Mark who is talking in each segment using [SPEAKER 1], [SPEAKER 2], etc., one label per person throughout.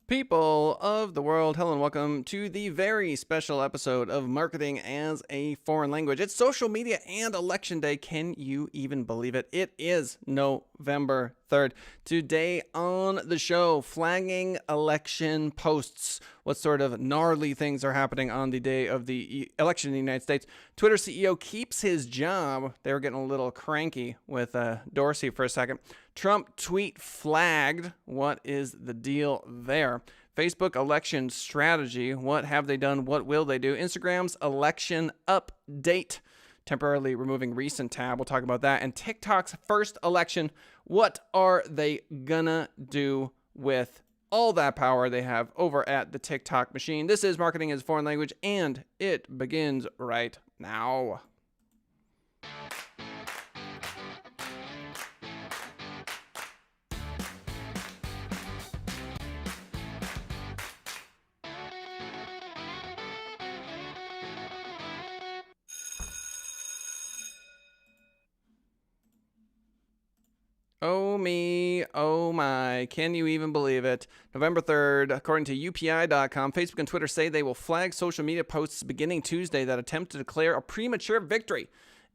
[SPEAKER 1] People of the world, hello and welcome to the very special episode of Marketing as a Foreign Language. It's social media and election day. Can you even believe it? It is November 3rd. Today on the show, flagging election posts. What sort of gnarly things are happening on the day of the election in the United States? Twitter CEO keeps his job. They were getting a little cranky with Dorsey for a second. Trump tweet flagged. What is the deal there? Facebook election strategy. What have they done? What will they do? Instagram's election update. Temporarily removing recent tab. We'll talk about that. And TikTok's first election. What are they gonna do with all that power they have over at the TikTok machine? This is Marketing as a Foreign Language, and it begins right now. Oh me, oh my, can you even believe it? November 3rd, according to UPI.com, Facebook and Twitter say they will flag social media posts beginning Tuesday that attempt to declare a premature victory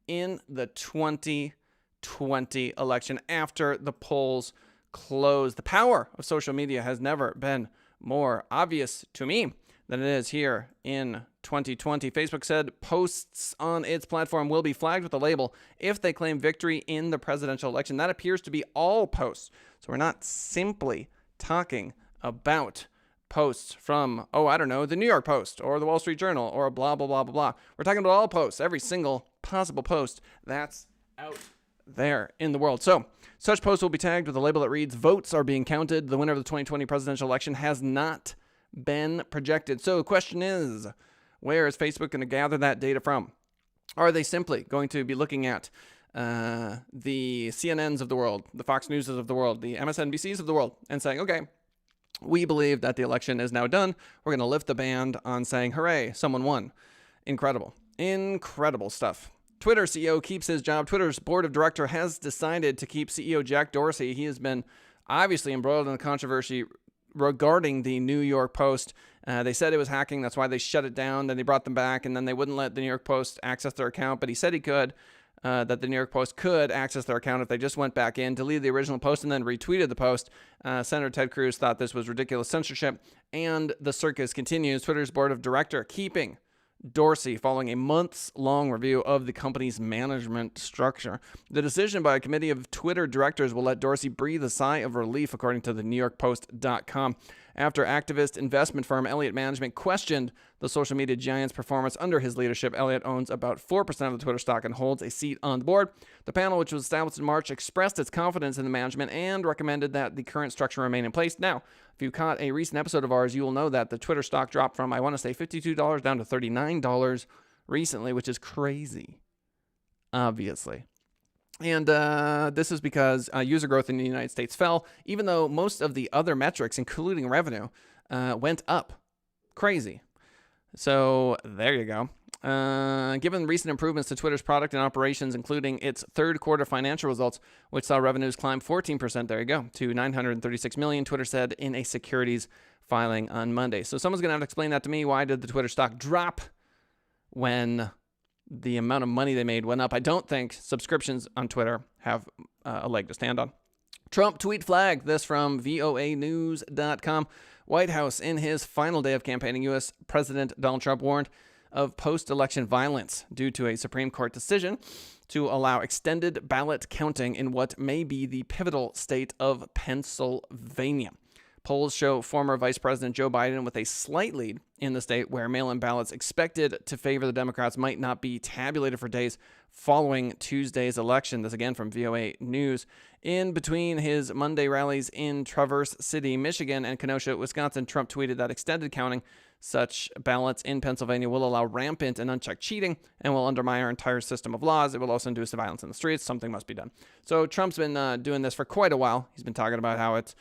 [SPEAKER 1] in the 2020 election after the polls close. The power of social media has never been more obvious to me than it is here in 2020. Facebook said posts on its platform will be flagged with a label if they claim victory in the presidential election. That appears to be all posts. So we're not simply talking about posts from, the New York Post or the Wall Street Journal or blah, blah, blah, blah, blah. We're talking about all posts, every single possible post that's out there in the world. So such posts will be tagged with a label that reads, "Votes are being counted. The winner of the 2020 presidential election has not been projected." So the question is, where is Facebook going to gather that data from? Are they simply going to be looking at the CNNs of the world, the Fox Newses of the world, the MSNBCs of the world, and saying, okay, we believe that the election is now done. We're going to lift the band on saying, hooray, someone won. Incredible. Incredible stuff. Twitter CEO keeps his job. Twitter's board of director has decided to keep CEO Jack Dorsey. He has been obviously embroiled in the controversy regarding the New York Post. They said it was hacking. That's why they shut it down. Then they brought them back, and then they wouldn't let the New York Post access their account. But he said he could, that the New York Post could access their account if they just went back in, deleted the original post, and then retweeted the post. Senator Ted Cruz thought this was ridiculous censorship, and the circus continues. Twitter's board of director keeping Dorsey following a months-long review of the company's management structure. The decision by a committee of Twitter directors will let Dorsey breathe a sigh of relief, according to the NewYorkPost.com. After activist investment firm Elliott Management questioned the social media giant's performance under his leadership, Elliott owns about 4% of the Twitter stock and holds a seat on the board. The panel, which was established in March, expressed its confidence in the management and recommended that the current structure remain in place. Now, if you caught a recent episode of ours, you will know that the Twitter stock dropped from, I want to say, $52 down to $39 recently, which is crazy, obviously. And this is because user growth in the United States fell, even though most of the other metrics, including revenue, went up. Crazy. So there you go. Given recent improvements to Twitter's product and operations, including its third quarter financial results, which saw revenues climb 14%, there you go, to $936 million, Twitter said in a securities filing on Monday. So someone's going to have to explain that to me. Why did the Twitter stock drop when the amount of money they made went up? I don't think subscriptions on Twitter have a leg to stand on. Trump tweet flag. This from voanews.com. White House, in his final day of campaigning, U.S. President Donald Trump warned of post-election violence due to a Supreme Court decision to allow extended ballot counting in what may be the pivotal state of Pennsylvania. Polls show former Vice President Joe Biden with a slight lead in the state, where mail-in ballots expected to favor the Democrats might not be tabulated for days following Tuesday's election. This again from VOA News. In between his Monday rallies in Traverse City, Michigan, and Kenosha, Wisconsin, Trump tweeted that extended counting such ballots in Pennsylvania will allow rampant and unchecked cheating and will undermine our entire system of laws. It will also induce violence in the streets. Something must be done. So Trump's been doing this for quite a while. He's been talking about how it's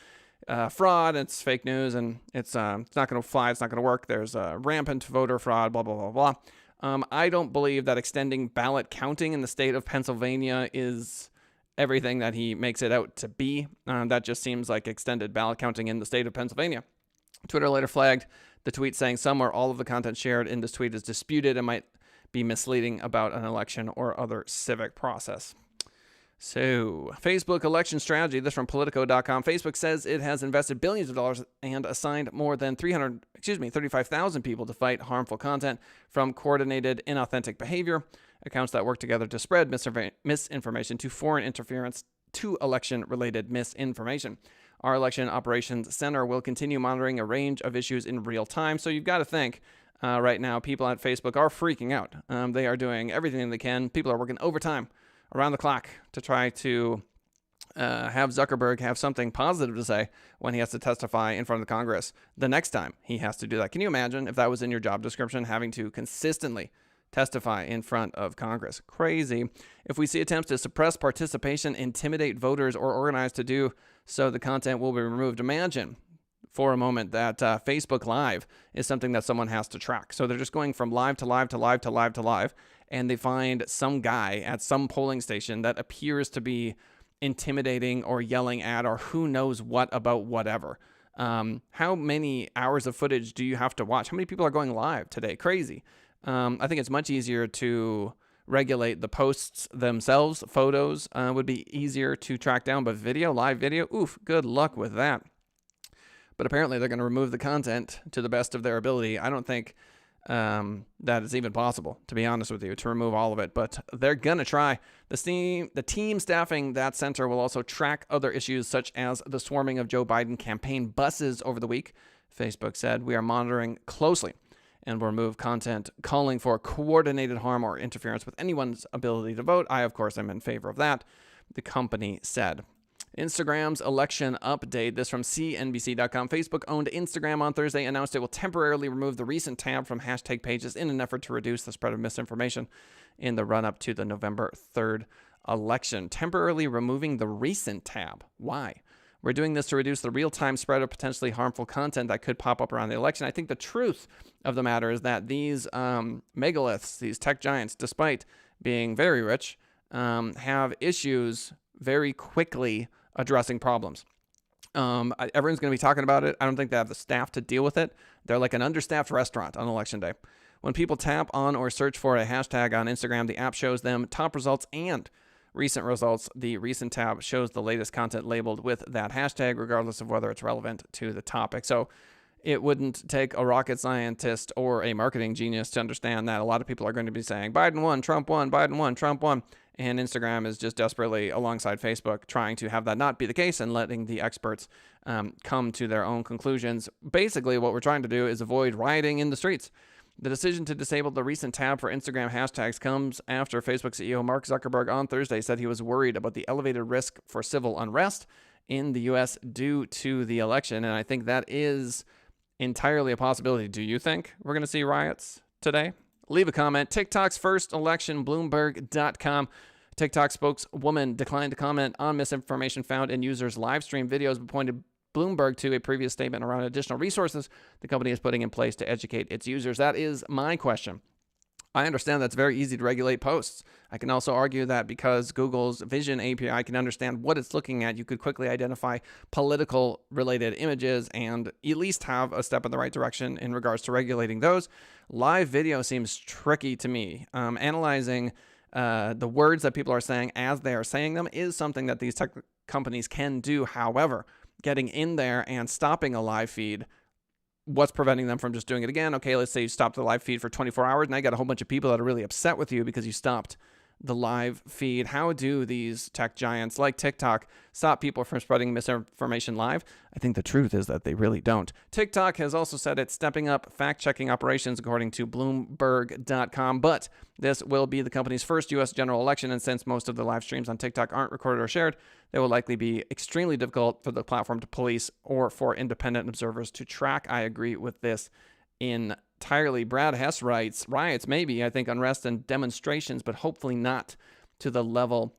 [SPEAKER 1] fraud, it's fake news, and it's not going to fly, it's not going to work. There's rampant voter fraud, blah, blah, blah, blah. I don't believe that extending ballot counting in the state of Pennsylvania is everything that he makes it out to be. That just seems like extended ballot counting in the state of Pennsylvania Twitter later flagged the tweet, saying some or all of the content shared in this tweet is disputed and might be misleading about an election or other civic process. So, Facebook election strategy. This from Politico.com. Facebook says it has invested billions of dollars and assigned more than 35,000 people to fight harmful content from coordinated inauthentic behavior, accounts that work together to spread misinformation, to foreign interference, to election-related misinformation. Our Election Operations Center will continue monitoring a range of issues in real time. So you've got to think right now people at Facebook are freaking out. They are doing everything they can. People are working overtime around the clock to try to have Zuckerberg have something positive to say when he has to testify in front of the Congress the next time he has to do that. Can you imagine if that was in your job description, having to consistently testify in front of Congress? Crazy. If we see attempts to suppress participation, intimidate voters, or organize to do so, the content will be removed. Imagine for a moment that Facebook Live is something that someone has to track. So they're just going from live to live to live to live to live, and they find some guy at some polling station that appears to be intimidating or yelling at or who knows what about whatever. How many hours of footage do you have to watch? How many people are going live today? Crazy. I think it's much easier to regulate the posts themselves. Photos would be easier to track down, but video, live video, oof, good luck with that. But apparently they're going to remove the content to the best of their ability. I don't think that is even possible, to be honest with you, to remove all of it, but they're going to try. The team staffing that center will also track other issues such as the swarming of Joe Biden campaign buses over the week. Facebook said, we are monitoring closely and will remove content calling for coordinated harm or interference with anyone's ability to vote. I, of course, am in favor of that, the company said. Instagram's election update. This from CNBC.com. Facebook-owned Instagram on Thursday announced it will temporarily remove the recent tab from hashtag pages in an effort to reduce the spread of misinformation in the run-up to the November 3rd election. Temporarily removing the recent tab. Why? We're doing this to reduce the real-time spread of potentially harmful content that could pop up around the election. I think the truth of the matter is that these megaliths, these tech giants, despite being very rich, have issues very quickly addressing problems. Everyone's going to be talking about it. I don't think they have the staff to deal with it. They're like an understaffed restaurant on election day. When people tap on or search for a hashtag on Instagram, the app shows them top results and recent results. The recent tab shows the latest content labeled with that hashtag, regardless of whether it's relevant to the topic. So it wouldn't take a rocket scientist or a marketing genius to understand that a lot of people are going to be saying Biden won, Trump won, Biden won, Trump won. And Instagram is just desperately, alongside Facebook, trying to have that not be the case and letting the experts come to their own conclusions. Basically, what we're trying to do is avoid rioting in the streets. The decision to disable the recent tab for Instagram hashtags comes after Facebook CEO Mark Zuckerberg on Thursday said he was worried about the elevated risk for civil unrest in the U.S. due to the election. And I think that is entirely a possibility. Do you think we're going to see riots today? Leave a comment. TikTok's first election, Bloomberg.com. TikTok spokeswoman declined to comment on misinformation found in users' live stream videos, but pointed Bloomberg to a previous statement around additional resources the company is putting in place to educate its users. That is my question. I understand that's very easy to regulate posts. I can also argue that because Google's Vision API can understand what it's looking at, you could quickly identify political related images and at least have a step in the right direction in regards to regulating those. Live video seems tricky to me. Analyzing the words that people are saying as they are saying them is something that these tech companies can do. However, getting in there and stopping a live feed, what's preventing them from just doing it again? Okay, let's say you stopped the live feed for 24 hours. Now you got a whole bunch of people that are really upset with you because you stopped the live feed. How do these tech giants like TikTok stop people from spreading misinformation live? I think the truth is that they really don't. TikTok has also said it's stepping up fact-checking operations, according to Bloomberg.com, but this will be the company's first U.S. general election, and since most of the live streams on TikTok aren't recorded or shared, they will likely be extremely difficult for the platform to police or for independent observers to track. I agree with this entirely. Brad Hess writes, riots maybe, I think unrest and demonstrations, but hopefully not to the level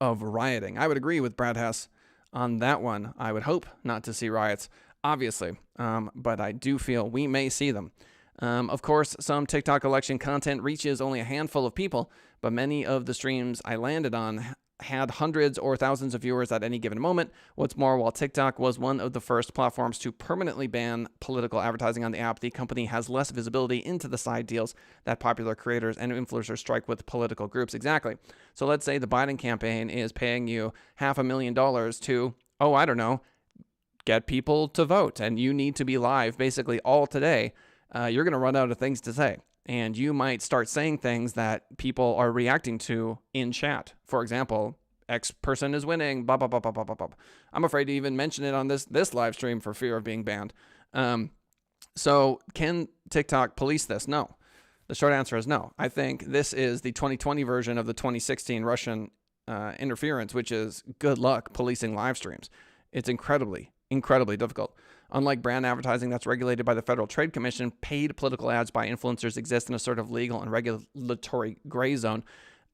[SPEAKER 1] of rioting. I would agree with Brad Hess on that one. I would hope not to see riots, obviously, but I do feel we may see them. Of course, some TikTok election content reaches only a handful of people, but many of the streams I landed on had hundreds or thousands of viewers at any given moment. What's more, while TikTok was one of the first platforms to permanently ban political advertising on the app, the company has less visibility into the side deals that popular creators and influencers strike with political groups. Exactly. So let's say the Biden campaign is paying you $500,000 to, I don't know, get people to vote, and you need to be live basically all today. You're going to run out of things to say. And you might start saying things that people are reacting to in chat. For example, X person is winning, blah, blah, blah, blah, blah, blah, blah. I'm afraid to even mention it on this live stream for fear of being banned. So can TikTok police this? No. The short answer is no. I think this is the 2020 version of the 2016 Russian interference, which is good luck policing live streams. It's incredibly difficult. Unlike brand advertising that's regulated by the Federal Trade Commission, paid political ads by influencers exist in a sort of legal and regulatory gray zone.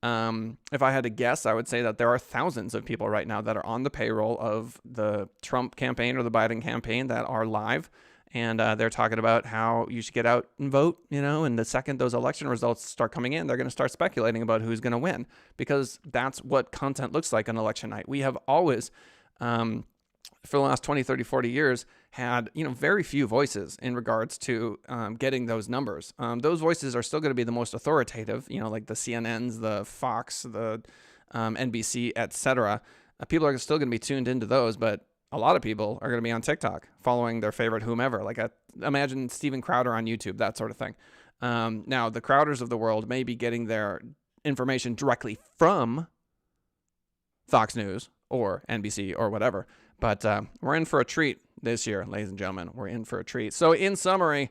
[SPEAKER 1] If I had to guess, I would say that there are thousands of people right now that are on the payroll of the Trump campaign or the Biden campaign that are live. And they're talking about how you should get out and vote, and the second those election results start coming in, they're going to start speculating about who's going to win, because that's what content looks like on election night. We have always, for the last 20, 30, 40 years, had, very few voices in regards to getting those numbers. Those voices are still going to be the most authoritative, like the CNNs, the Fox, the NBC, etc. People are still going to be tuned into those, but a lot of people are going to be on TikTok following their favorite whomever. Like imagine Steven Crowder on YouTube, that sort of thing. Now, the Crowders of the world may be getting their information directly from Fox News or NBC or whatever. But we're in for a treat this year, ladies and gentlemen. We're in for a treat. So in summary,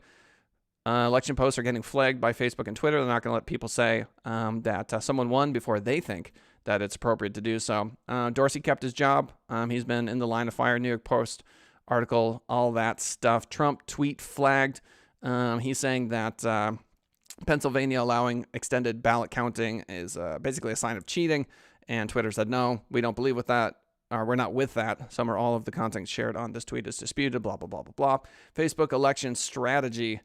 [SPEAKER 1] election posts are getting flagged by Facebook and Twitter. They're not going to let people say that someone won before they think that it's appropriate to do so. Dorsey kept his job. He's been in the line of fire. New York Post article, all that stuff. Trump tweet flagged. He's saying that Pennsylvania allowing extended ballot counting is basically a sign of cheating. And Twitter said, no, we don't believe with that. We're not with that. Some or all of the content shared on this tweet is disputed, blah, blah, blah, blah, blah. Facebook election strategy,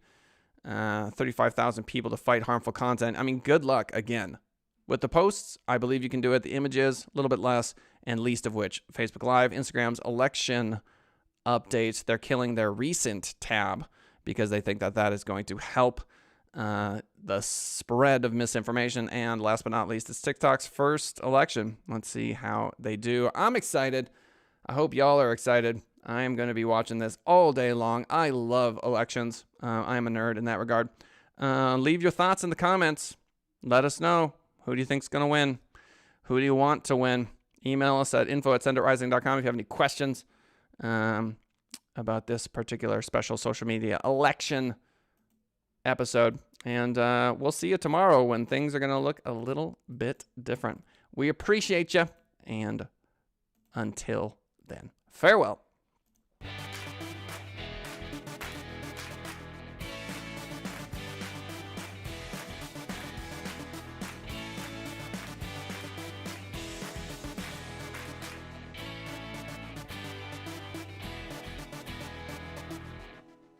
[SPEAKER 1] 35,000 people to fight harmful content. I mean, good luck again. With the posts, I believe you can do it. The images, a little bit less, and least of which, Facebook Live. Instagram's election updates, they're killing their recent tab because they think that is going to help the spread of misinformation. And last but not least, it's TikTok's first election. Let's see how they do. I'm excited. I hope y'all are excited. I am going to be watching this all day long. I love elections. I am a nerd in that regard. Leave your thoughts in the comments. Let us know. Who do you think's going to win? Who do you want to win? Email us at info@senditrising.com if you have any questions about this particular special social media election episode. And we'll see you tomorrow when things are going to look a little bit different. We appreciate you. And until then, farewell.